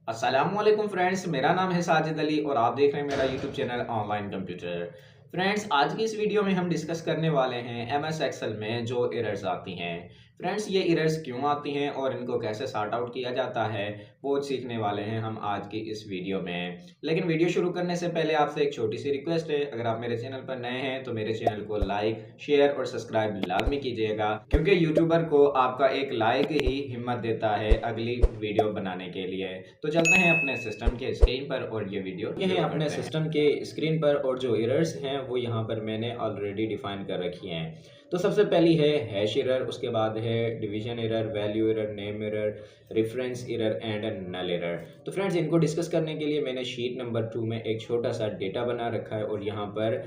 अस्सलामुअलैकुम फ्रेंड्स, मेरा नाम है साजिद अली और आप देख रहे हैं मेरा YouTube channel online computer. Friends, आज की इस वीडियो में हम डिस्कस करने वाले हैं एमएस एक्सेल में जो एरर्स आती हैं। फ्रेंड्स, ये एरर्स क्यों आती हैं और इनको कैसे सॉर्ट आउट किया जाता है, वो सीखने वाले हैं हम आज की इस वीडियो में। लेकिन वीडियो शुरू करने से पहले आपसे एक छोटी सी रिक्वेस्ट है, अगर आप मेरे चैनल पर नए हैं तो मेरे चैनल को लाइक, शेयर और सब्सक्राइब लाजमी कीजिएगा, क्योंकि यूट्यूबर को आपका एक लाइक ही हिम्मत देता है अगली वीडियो बनाने के लिए। तो चलते हैं अपने सिस्टम के स्क्रीन पर और ये वीडियो ये है अपने सिस्टम के स्क्रीन पर, और जो एरर्स हैं वो यहाँ पर मैंने ऑलरेडी डिफाइन कर रखी हैं। तो सबसे पहली है हैश एरर, उसके बाद है division error, value error, name error, reference error and null error. तो फ्रेंड्स, इनको डिस्कस करने के लिए मैंने शीट नंबर 2 में एक छोटा सा डेटा बना रखा है और यहाँ पर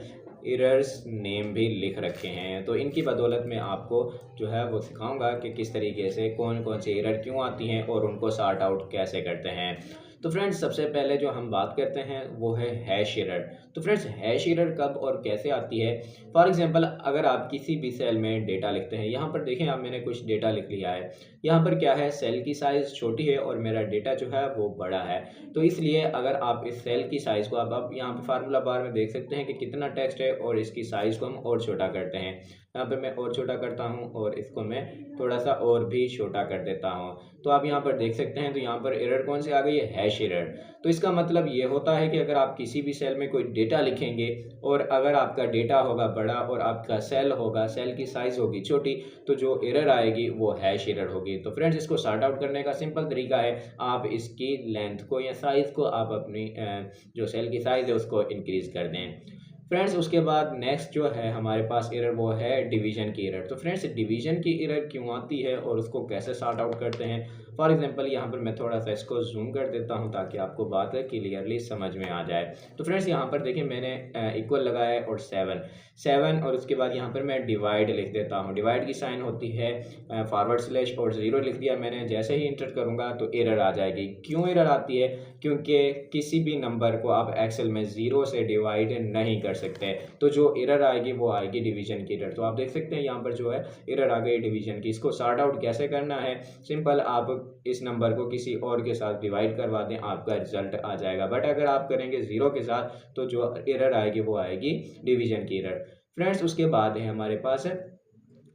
एरर्स नेम भी लिख रखे हैं। तो इनकी बदौलत मैं आपको जो है वो सिखाऊंगा कि किस तरीके से कौन कौन सी एरर क्यों आती हैं और उनको सॉर्ट आउट कैसे करते हैं। तो फ्रेंड्स, सबसे पहले जो हम बात करते हैं वो है हैश एरर। तो फ्रेंड्स, हैश एरर कब और कैसे आती है? फॉर एग्जांपल, अगर आप किसी भी सेल में डेटा लिखते हैं, यहाँ पर देखें आप, मैंने कुछ डेटा लिख लिया है। यहाँ पर क्या है, सेल की साइज़ छोटी है और मेरा डेटा जो है वो बड़ा है। तो इसलिए अगर आप इस सेल की साइज़ को आप यहाँ पे फार्मूला बार में देख सकते हैं कि कितना टेक्स्ट है और इसकी साइज़ को हम और छोटा करते हैं। यहाँ पे मैं और छोटा करता हूँ और इसको मैं थोड़ा सा और भी छोटा कर देता हूँ। तो आप यहाँ पर देख सकते हैं, तो यहाँ पर एरर कौन सी आ गई है, हैश एरर। तो इसका मतलब ये होता है कि अगर आप किसी भी सेल में कोई डेटा लिखेंगे और अगर आपका डेटा होगा बड़ा और आपका सेल होगा, सेल की साइज़ होगी छोटी, तो जो एरर आएगी वो हैश एरर होगी। तो फ्रेंड्स, इसको सॉर्ट आउट करने का सिंपल तरीका है, आप इसकी लेंथ को या साइज़ को आप अपनी जो सेल की साइज़ है उसको इंक्रीज़ कर दें। फ्रेंड्स, उसके बाद नेक्स्ट जो है हमारे पास एरर वो है डिवीजन की एरर। तो फ्रेंड्स, डिवीजन की एरर क्यों आती है और उसको कैसे सॉर्ट आउट करते हैं? फॉर एग्जांपल, यहाँ पर मैं थोड़ा सा इसको जूम कर देता हूँ ताकि आपको बात क्लियरली समझ में आ जाए। तो फ्रेंड्स, यहाँ पर देखिए मैंने इक्वल लगाया है और 7 और उसके बाद यहाँ पर मैं डिवाइड लिख देता हूँ। डिवाइड की साइन होती है फॉरवर्ड स्लैश और 0 लिख दिया मैंने। जैसे ही इंटर करूँगा तो एरर आ जाएगी। क्यों एरर आती है? क्योंकि किसी भी नंबर को आप एक्सेल में 0 से डिवाइड नहीं कर सकते। तो जो एरर आएगी वो आएगी डिवीजन की एरर। तो आप देख सकते हैं यहाँ पर जो है एरर आ गई डिवीजन की। इसको सॉर्ट आउट कैसे करना है? सिंपल, आप इस नंबर को किसी और के साथ डिवाइड करवा दें, आपका रिजल्ट आ जाएगा। बट अगर आप करेंगे 0 के साथ तो जो एरर आएगी वो आएगी डिवीजन की एरर। फ्रेंड्स, उसके बाद है हमारे पास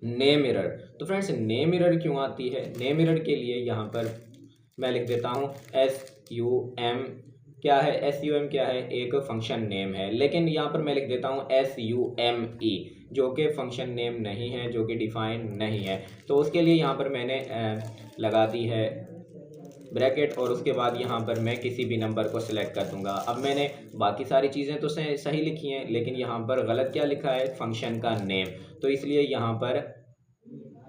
नेम एरर। तो फ्रेंड्स, नेम एरर क्यों आती है? नेम एरर के लिए यहाँ पर मैं लिख देता हूँ SUM। क्या है SUM? क्या है? एक फंक्शन नेम है, लेकिन यहाँ पर मैं लिख देता हूँ SUME, जो कि फंक्शन नेम नहीं है, जो कि डिफाइन नहीं है। तो उसके लिए यहाँ पर मैंने लगा दी है ब्रैकेट और उसके बाद यहाँ पर मैं किसी भी नंबर को सिलेक्ट कर दूंगा। अब मैंने बाकी सारी चीज़ें तो सही लिखी हैं, लेकिन यहाँ पर गलत क्या लिखा है, फंक्शन का नेम। तो इसलिए यहाँ पर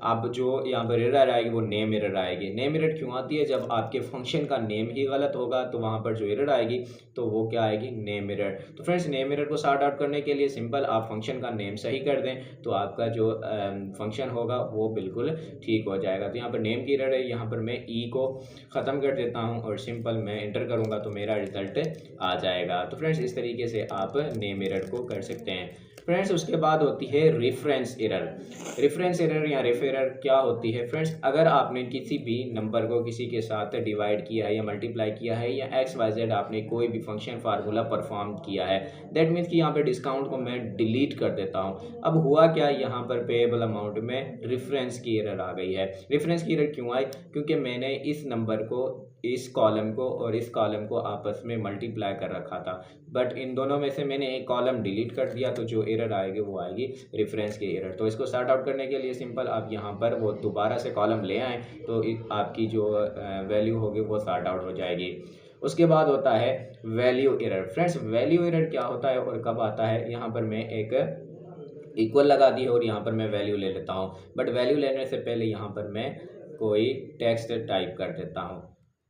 अब जो यहाँ पर एरर आएगी वो नेम एरर आएगी। नेम एरर क्यों आती है? जब आपके फंक्शन का नेम ही गलत होगा तो वहाँ पर जो एरर आएगी तो वो क्या आएगी, नेम एरर। तो फ्रेंड्स, नेम एरर को सॉर्ट आउट करने के लिए सिंपल, आप फंक्शन का नेम सही कर दें तो आपका जो फंक्शन होगा वो बिल्कुल ठीक हो जाएगा। तो यहाँ पर नेम की एरर है, यहाँ पर मैं ई को ख़त्म कर देता हूँ और सिंपल मैं एंटर करूँगा तो मेरा रिजल्ट आ जाएगा। तो फ्रेंड्स, इस तरीके से आप नेम एरर को कर सकते हैं। फ्रेंड्स, उसके बाद होती है रेफरेंस एरर। रेफरेंस एरर या रेफ एरर क्या होती है? फ्रेंड्स, अगर आपने किसी भी नंबर को किसी के साथ डिवाइड किया है या मल्टीप्लाई किया है या XYZ आपने कोई भी फंक्शन फार्मूला परफॉर्म किया है, दैट मीन्स कि यहाँ पे डिस्काउंट को मैं डिलीट कर देता हूँ। अब हुआ क्या, यहाँ पर पेएबल अमाउंट में रेफरेंस की एरर आ गई है। रेफरेंस की एरर क्यों आई? क्योंकि मैंने इस नंबर को, इस कॉलम को और इस कॉलम को आपस में मल्टीप्लाई कर रखा था, बट इन दोनों में से मैंने एक कॉलम डिलीट कर दिया, तो जो एरर आएगी वो आएगी रेफरेंस की एरर। तो इसको सॉर्ट आउट करने के लिए सिंपल, आप यहाँ पर वो दोबारा से कॉलम ले आएँ तो आपकी जो वैल्यू होगी वो सॉर्ट आउट हो जाएगी। उसके बाद होता है value error. Friends, value error क्या होता है और कब आता है? यहाँ पर मैं एक इक्वल लगा दी है और यहाँ पर मैं वैल्यू ले लेता हूँ, बट वैल्यू लेने से पहले यहाँ पर मैं कोई टेक्स्ट टाइप कर देता हूँ।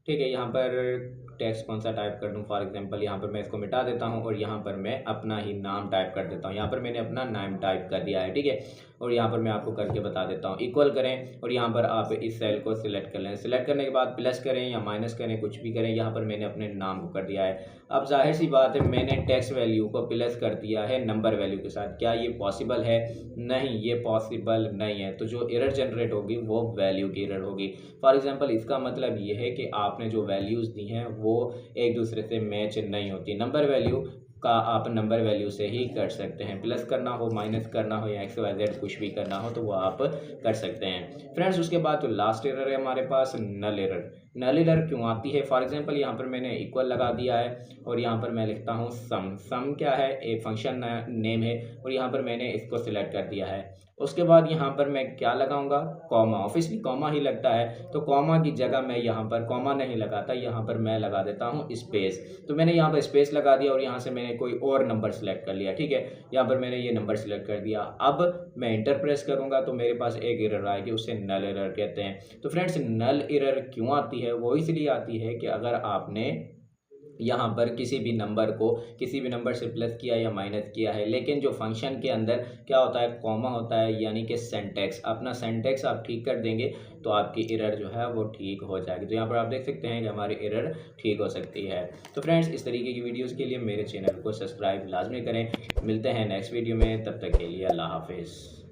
ठीक है, यहाँ पर टेक्स्ट कौन सा टाइप कर दूँ? फॉर एग्जांपल, यहाँ पर मैं इसको मिटा देता हूँ और यहाँ पर मैं अपना ही नाम टाइप कर देता हूँ। यहाँ पर मैंने अपना नाम टाइप कर दिया है, ठीक है। और यहाँ पर मैं आपको करके बता देता हूँ। इक्वल करें और यहाँ पर आप इस सेल को सिलेक्ट कर लें। सिलेक्ट करने के बाद प्लस करें या माइनस करें, कुछ भी करें। यहाँ पर मैंने अपने नाम को कर दिया है। अब जाहिर सी बात है, मैंने टेक्स्ट वैल्यू को प्लस कर दिया है नंबर वैल्यू के साथ। क्या ये पॉसिबल है? नहीं, ये पॉसिबल नहीं है। तो जो एरर जनरेट होगी वो वैल्यू की एरर होगी। फॉर एग्जांपल, इसका मतलब ये है कि आपने जो वैल्यूज़ दी हैं वो एक दूसरे से मैच नहीं होती। नंबर वैल्यू का आप नंबर वैल्यू से ही कर सकते हैं, प्लस करना हो, माइनस करना हो या एक्स वाई जेड कुछ भी करना हो तो वो आप कर सकते हैं। फ्रेंड्स उसके बाद तो लास्ट एरर है हमारे पास नल एरर। नल एरर क्यों आती है? फॉर एग्जांपल यहाँ पर मैंने इक्वल लगा दिया है और यहाँ पर मैं लिखता हूँ सम। सम क्या है? एक फंक्शन नेम है और यहाँ पर मैंने इसको सिलेक्ट कर दिया है। उसके बाद यहाँ पर मैं क्या लगाऊंगा? कॉमा। ऑब्वियसली कॉमा ही लगता है, तो कॉमा की जगह मैं यहाँ पर कॉमा नहीं लगाता, यहाँ पर मैं लगा देता हूँ स्पेस। तो मैंने यहाँ पर स्पेस लगा दिया और यहाँ से मैंने कोई और नंबर सेलेक्ट कर लिया। ठीक है, यहाँ पर मैंने ये नंबर सेलेक्ट कर दिया। अब मैं इंटर प्रेस करूँगा तो मेरे पास एक एरर आएगी, उसे नल एरर कहते हैं। तो फ्रेंड्स नल एरर क्यों आती है? वो इसलिए आती है कि अगर आपने यहाँ पर किसी भी नंबर से प्लस किया या माइनस किया है, लेकिन जो फंक्शन के अंदर क्या होता है, कॉमा होता है, यानी कि सेंटेक्स, अपना सेंटेक्स आप ठीक कर देंगे तो आपकी एरर जो है वो ठीक हो जाएगी। तो यहाँ पर आप देख सकते हैं कि हमारी एरर ठीक हो सकती है। तो फ्रेंड्स इस तरीके की वीडियोज़ के लिए मेरे चैनल को सब्सक्राइब लाजमी करें। मिलते हैं नेक्स्ट वीडियो में, तब तक के लिए अल्लाह हाफिज़।